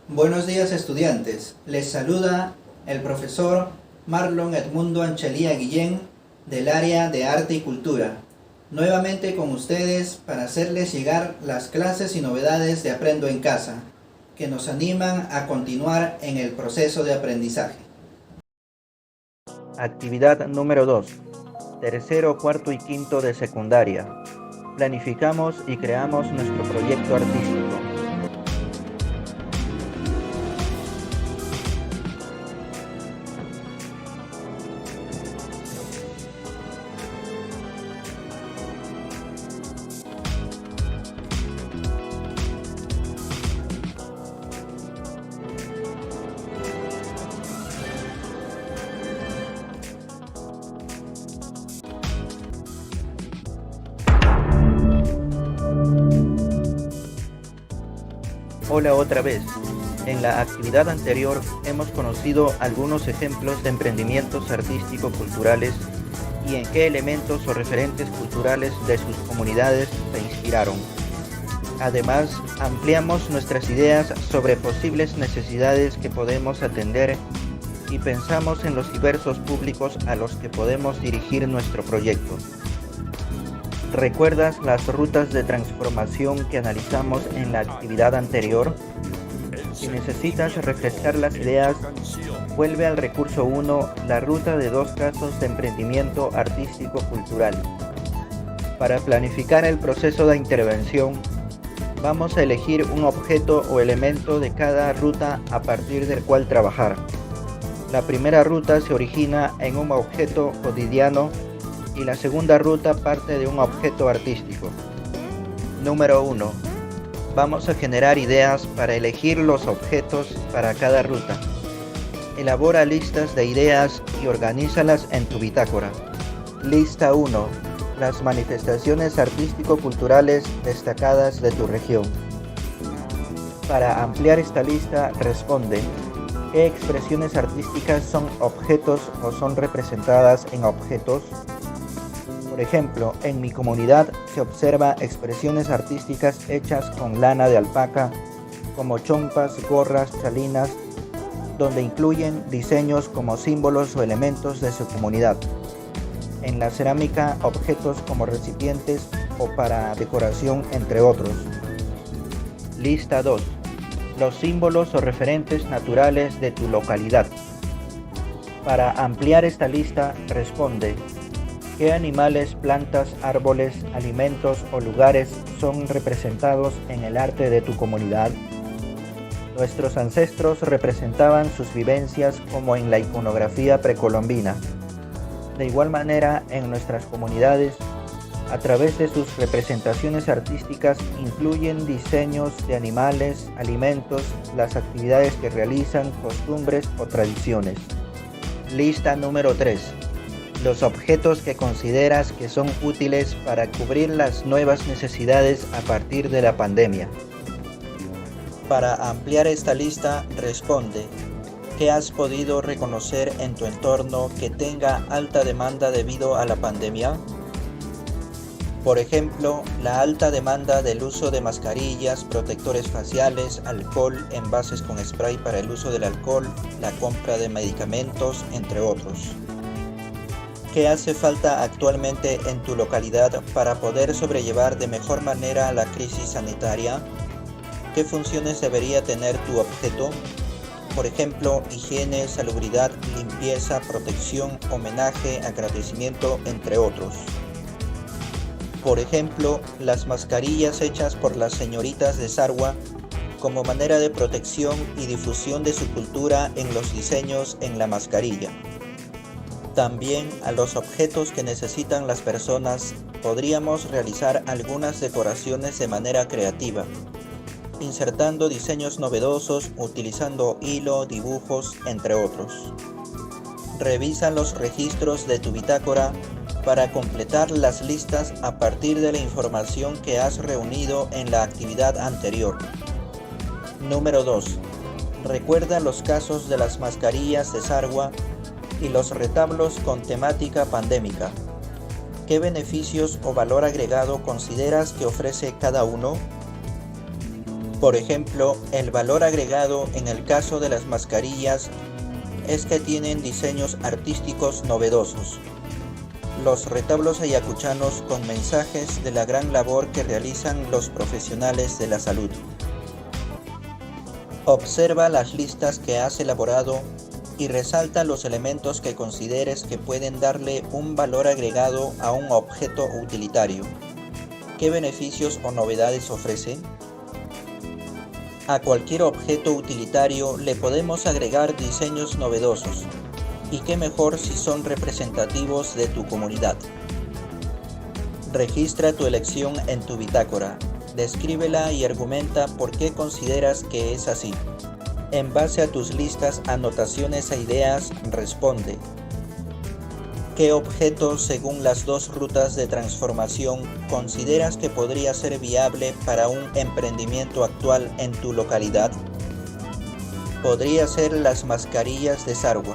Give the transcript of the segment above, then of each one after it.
Buenos días, estudiantes. Les saluda el profesor Marlon Edmundo Anchelía Guillén del área de Arte y Cultura. Nuevamente con ustedes para hacerles llegar las clases y novedades de Aprendo en Casa, que nos animan a continuar en el proceso de aprendizaje. Actividad número 2. Tercero, cuarto y quinto de secundaria. Planificamos y creamos nuestro proyecto artístico. Hola otra vez. En la actividad anterior hemos conocido algunos ejemplos de emprendimientos artístico-culturales y en qué elementos o referentes culturales de sus comunidades se inspiraron. Además, ampliamos nuestras ideas sobre posibles necesidades que podemos atender y pensamos en los diversos públicos a los que podemos dirigir nuestro proyecto. ¿Recuerdas las rutas de transformación que analizamos en la actividad anterior? Si necesitas refrescar las ideas, vuelve al recurso 1, la ruta de 2 casos de emprendimiento artístico-cultural. Para planificar el proceso de intervención, vamos a elegir un objeto o elemento de cada ruta a partir del cual trabajar. La primera ruta se origina en un objeto cotidiano y la segunda ruta parte de un objeto artístico. Número 1. Vamos a generar ideas para elegir los objetos para cada ruta. Elabora listas de ideas y organízalas en tu bitácora. Lista 1. Las manifestaciones artístico-culturales destacadas de tu región. Para ampliar esta lista, responde: ¿qué expresiones artísticas son objetos o son representadas en objetos? Por ejemplo, en mi comunidad se observa expresiones artísticas hechas con lana de alpaca, como chompas, gorras, chalinas, donde incluyen diseños como símbolos o elementos de su comunidad. En la cerámica, objetos como recipientes o para decoración, entre otros. Lista 2. Los símbolos o referentes naturales de tu localidad. Para ampliar esta lista, responde: ¿qué animales, plantas, árboles, alimentos o lugares son representados en el arte de tu comunidad? Nuestros ancestros representaban sus vivencias como en la iconografía precolombina. De igual manera, en nuestras comunidades, a través de sus representaciones artísticas, incluyen diseños de animales, alimentos, las actividades que realizan, costumbres o tradiciones. Lista número 3. Los objetos que consideras que son útiles para cubrir las nuevas necesidades a partir de la pandemia. Para ampliar esta lista, responde: ¿qué has podido reconocer en tu entorno que tenga alta demanda debido a la pandemia? Por ejemplo, la alta demanda del uso de mascarillas, protectores faciales, alcohol, envases con spray para el uso del alcohol, la compra de medicamentos, entre otros. ¿Qué hace falta actualmente en tu localidad para poder sobrellevar de mejor manera la crisis sanitaria? ¿Qué funciones debería tener tu objeto? Por ejemplo, higiene, salubridad, limpieza, protección, homenaje, agradecimiento, entre otros. Por ejemplo, las mascarillas hechas por las señoritas de Sarwa como manera de protección y difusión de su cultura en los diseños en la mascarilla. También a los objetos que necesitan las personas podríamos realizar algunas decoraciones de manera creativa, insertando diseños novedosos, utilizando hilo, dibujos, entre otros. Revisa los registros de tu bitácora para completar las listas a partir de la información que has reunido en la actividad anterior. Número 2. Recuerda los casos de las mascarillas de Sarwa y los retablos con temática pandémica. ¿Qué beneficios o valor agregado consideras que ofrece cada uno? Por ejemplo, el valor agregado en el caso de las mascarillas es que tienen diseños artísticos novedosos. Los retablos ayacuchanos con mensajes de la gran labor que realizan los profesionales de la salud. Observa las listas que has elaborado y resalta los elementos que consideres que pueden darle un valor agregado a un objeto utilitario. ¿Qué beneficios o novedades ofrece? A cualquier objeto utilitario le podemos agregar diseños novedosos, y qué mejor si son representativos de tu comunidad. Registra tu elección en tu bitácora, descríbela y argumenta por qué consideras que es así. En base a tus listas, anotaciones e ideas, responde. ¿Qué objeto, según las dos rutas de transformación, consideras que podría ser viable para un emprendimiento actual en tu localidad? Podría ser las mascarillas de Sarwa,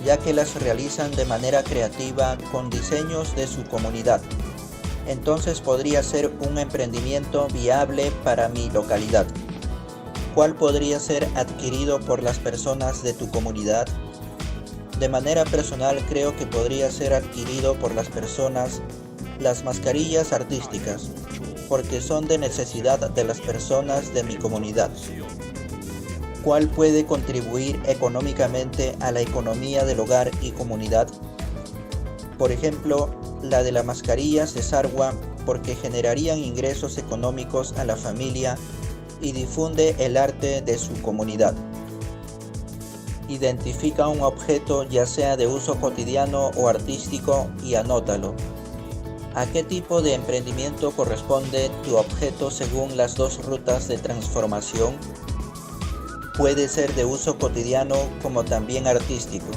ya que las realizan de manera creativa con diseños de su comunidad. Entonces podría ser un emprendimiento viable para mi localidad. ¿Cuál podría ser adquirido por las personas de tu comunidad? De manera personal creo que podría ser adquirido por las personas las mascarillas artísticas, porque son de necesidad de las personas de mi comunidad. ¿Cuál puede contribuir económicamente a la economía del hogar y comunidad? Por ejemplo, la de las mascarillas de Sarwa, porque generarían ingresos económicos a la familia y difunde el arte de su comunidad. Identifica un objeto, ya sea de uso cotidiano o artístico, y anótalo. ¿A qué tipo de emprendimiento corresponde tu objeto según las dos rutas de transformación? Puede ser de uso cotidiano como también artístico.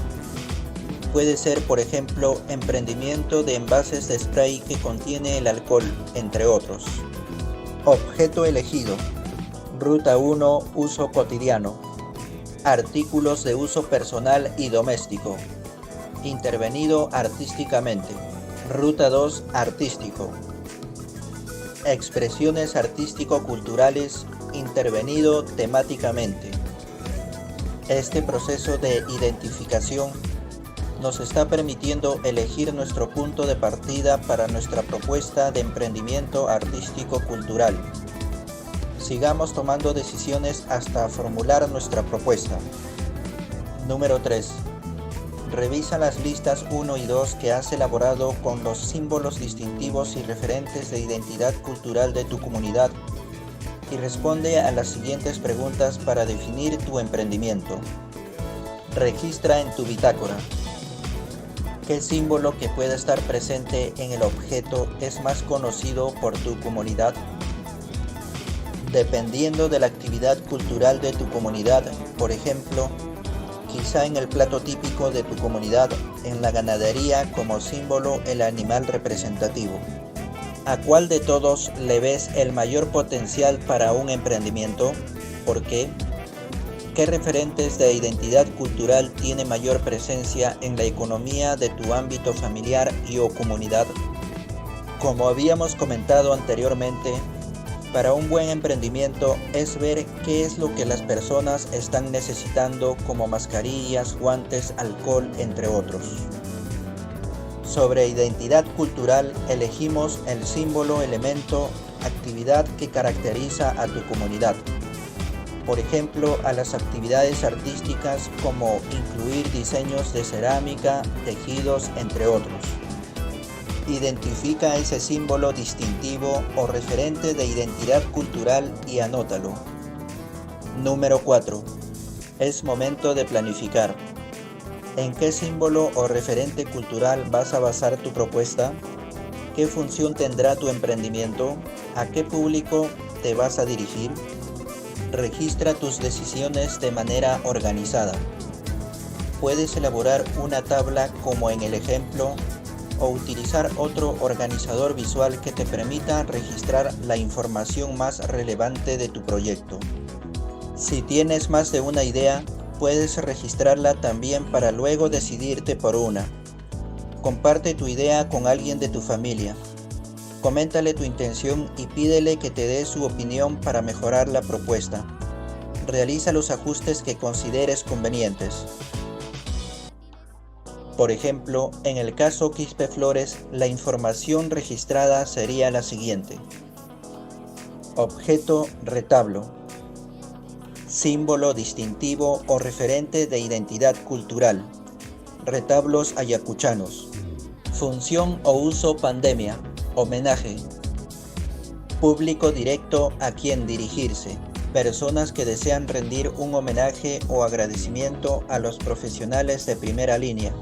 Puede ser, por ejemplo, emprendimiento de envases de spray que contiene el alcohol, entre otros. Objeto elegido. Ruta 1, uso cotidiano. Artículos de uso personal y doméstico. Intervenido artísticamente. Ruta 2, artístico. Expresiones artístico-culturales, intervenido temáticamente. Este proceso de identificación nos está permitiendo elegir nuestro punto de partida para nuestra propuesta de emprendimiento artístico-cultural. Sigamos tomando decisiones hasta formular nuestra propuesta. Número 3. Revisa las listas 1 y 2 que has elaborado con los símbolos distintivos y referentes de identidad cultural de tu comunidad y responde a las siguientes preguntas para definir tu emprendimiento. Registra en tu bitácora. ¿Qué símbolo que pueda estar presente en el objeto es más conocido por tu comunidad? Dependiendo de la actividad cultural de tu comunidad, por ejemplo, quizá en el plato típico de tu comunidad, en la ganadería como símbolo el animal representativo. ¿A cuál de todos le ves el mayor potencial para un emprendimiento? ¿Por qué? ¿Qué referentes de identidad cultural tiene mayor presencia en la economía de tu ámbito familiar y o comunidad? Como habíamos comentado anteriormente, para un buen emprendimiento es ver qué es lo que las personas están necesitando, como mascarillas, guantes, alcohol, entre otros. Sobre identidad cultural, elegimos el símbolo, elemento, actividad que caracteriza a tu comunidad. Por ejemplo, a las actividades artísticas como incluir diseños de cerámica, tejidos, entre otros. Identifica ese símbolo distintivo o referente de identidad cultural y anótalo. Número 4. Es momento de planificar. ¿En qué símbolo o referente cultural vas a basar tu propuesta? ¿Qué función tendrá tu emprendimiento? ¿A qué público te vas a dirigir? Registra tus decisiones de manera organizada. Puedes elaborar una tabla como en el ejemplo o utilizar otro organizador visual que te permita registrar la información más relevante de tu proyecto. Si tienes más de una idea, puedes registrarla también para luego decidirte por una. Comparte tu idea con alguien de tu familia. Coméntale tu intención y pídele que te dé su opinión para mejorar la propuesta. Realiza los ajustes que consideres convenientes. Por ejemplo, en el caso Quispe Flores, la información registrada sería la siguiente. Objeto retablo. Símbolo distintivo o referente de identidad cultural. Retablos ayacuchanos. Función o uso pandemia. Homenaje. Público directo a quien dirigirse. Personas que desean rendir un homenaje o agradecimiento a los profesionales de primera línea.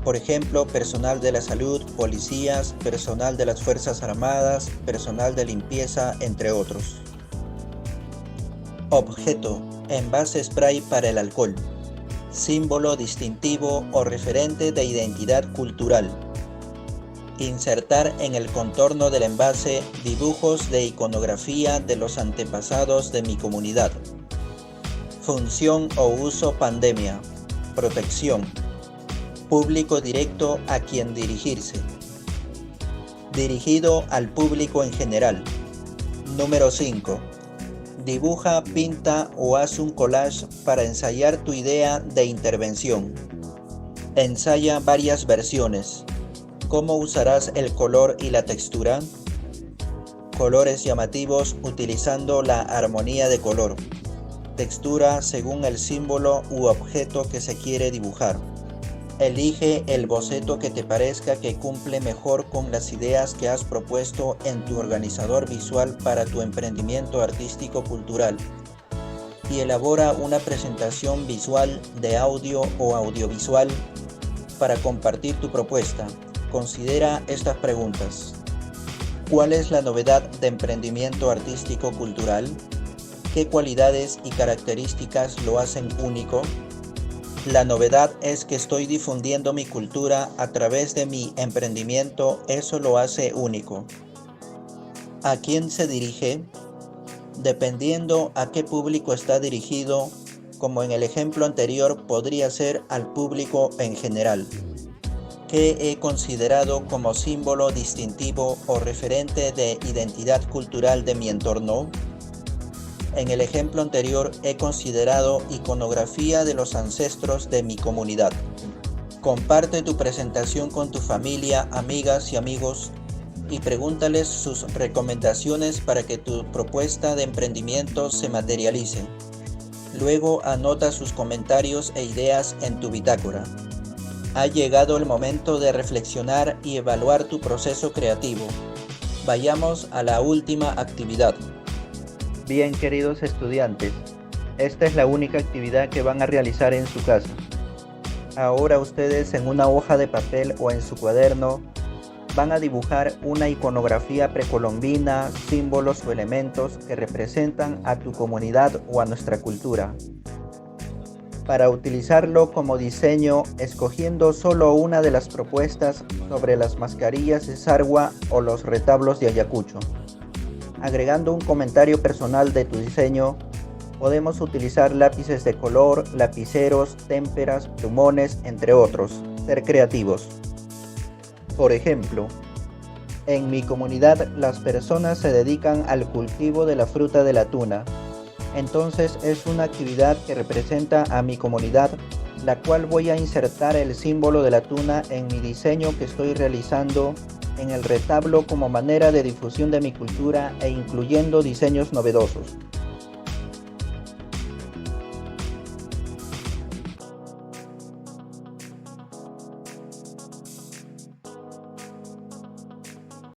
Por ejemplo, personal de la salud, policías, personal de las Fuerzas Armadas, personal de limpieza, entre otros. Objeto: envase spray para el alcohol. Símbolo distintivo o referente de identidad cultural. Insertar en el contorno del envase dibujos de iconografía de los antepasados de mi comunidad. Función o uso pandemia. Protección. Público directo a quien dirigirse. Dirigido al público en general. Número 5. Dibuja, pinta o haz un collage para ensayar tu idea de intervención. Ensaya varias versiones. ¿Cómo usarás el color y la textura? Colores llamativos utilizando la armonía de color. Textura según el símbolo u objeto que se quiere dibujar. Elige el boceto que te parezca que cumple mejor con las ideas que has propuesto en tu organizador visual para tu emprendimiento artístico-cultural y elabora una presentación visual de audio o audiovisual para compartir tu propuesta. Considera estas preguntas. ¿Cuál es la novedad de emprendimiento artístico-cultural? ¿Qué cualidades y características lo hacen único? La novedad es que estoy difundiendo mi cultura a través de mi emprendimiento, eso lo hace único. ¿A quién se dirige? Dependiendo a qué público está dirigido, como en el ejemplo anterior, podría ser al público en general. ¿Qué he considerado como símbolo distintivo o referente de identidad cultural de mi entorno? En el ejemplo anterior he considerado iconografía de los ancestros de mi comunidad. Comparte tu presentación con tu familia, amigas y amigos y pregúntales sus recomendaciones para que tu propuesta de emprendimiento se materialice. Luego anota sus comentarios e ideas en tu bitácora. Ha llegado el momento de reflexionar y evaluar tu proceso creativo. Vayamos a la última actividad. Bien, queridos estudiantes, esta es la única actividad que van a realizar en su casa. Ahora ustedes en una hoja de papel o en su cuaderno van a dibujar una iconografía precolombina, símbolos o elementos que representan a tu comunidad o a nuestra cultura. Para utilizarlo como diseño, escogiendo solo una de las propuestas sobre las mascarillas de Sarwa o los retablos de Ayacucho. Agregando un comentario personal de tu diseño, podemos utilizar lápices de color, lapiceros, témperas, plumones, entre otros. Ser creativos. Por ejemplo, en mi comunidad las personas se dedican al cultivo de la fruta de la tuna. Entonces es una actividad que representa a mi comunidad, la cual voy a insertar el símbolo de la tuna en mi diseño que estoy realizando en el retablo como manera de difusión de mi cultura e incluyendo diseños novedosos.